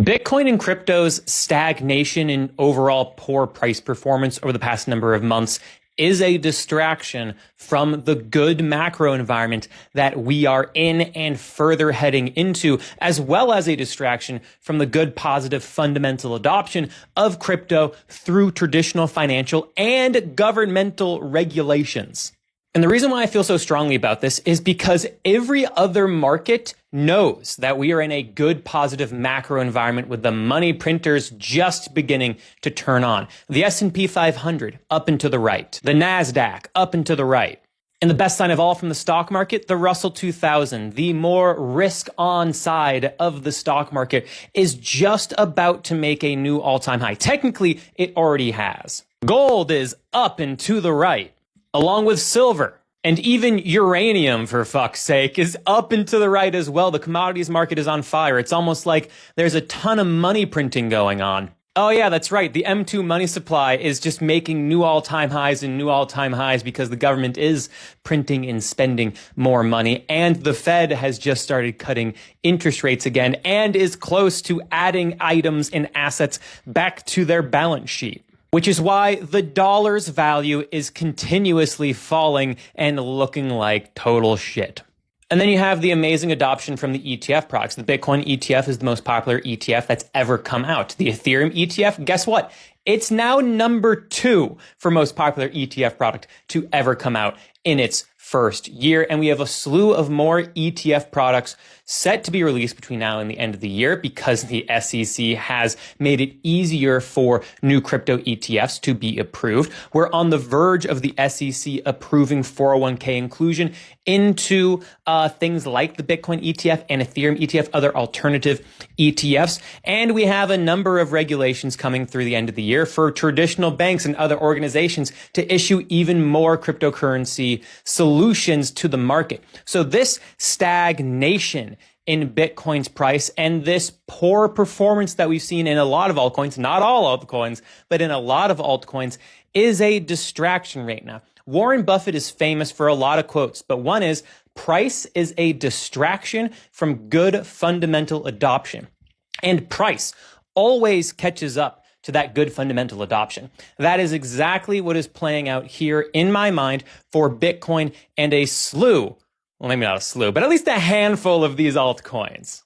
Bitcoin and crypto's stagnation and overall poor price performance over the past number of months is a distraction from the good macro environment that we are in and further heading into, as well as a distraction from the good positive fundamental adoption of crypto through traditional financial and governmental regulations. And the reason why I feel so strongly about this is because every other market knows that we are in a good, positive macro environment with the money printers just beginning to turn on. The S&P 500 up and to the right. The NASDAQ up and to the right. And the best sign of all from the stock market, the Russell 2000, the more risk-on side of the stock market, is just about to make a new all-time high. Technically, it already has. Gold is up and to the right, along with silver. And even uranium, for fuck's sake, is up and to the right as well. The commodities market is on fire. It's almost like there's a ton of money printing going on. Oh yeah, that's right. The M2 money supply is just making new all-time highs and new all-time highs because the government is printing and spending more money. And the Fed has just started cutting interest rates again and is close to adding items and assets back to their balance sheet. Which is why the dollar's value is continuously falling and looking like total shit. And then you have the amazing adoption from the ETF products. The Bitcoin ETF is the most popular ETF that's ever come out. The Ethereum ETF, guess what? It's now number 2 for most popular ETF product to ever come out in its first year. And we have a slew of more ETF products set to be released between now and the end of the year because the SEC has made it easier for new crypto ETFs to be approved. We're on the verge of the SEC approving 401k inclusion into things like the Bitcoin ETF and Ethereum ETF, other alternative ETFs. And we have a number of regulations coming through the end of the year for traditional banks and other organizations to issue even more cryptocurrency solutions to the market. So this stagnation in Bitcoin's price and this poor performance that we've seen in a lot of altcoins, not all altcoins, but in a lot of altcoins, is a distraction right now. Warren Buffett is famous for a lot of quotes, but one is, price is a distraction from good fundamental adoption. And price always catches up to that good fundamental adoption. That is exactly what is playing out here in my mind for Bitcoin and a slew, well, maybe not a slew, but at least a handful of these altcoins.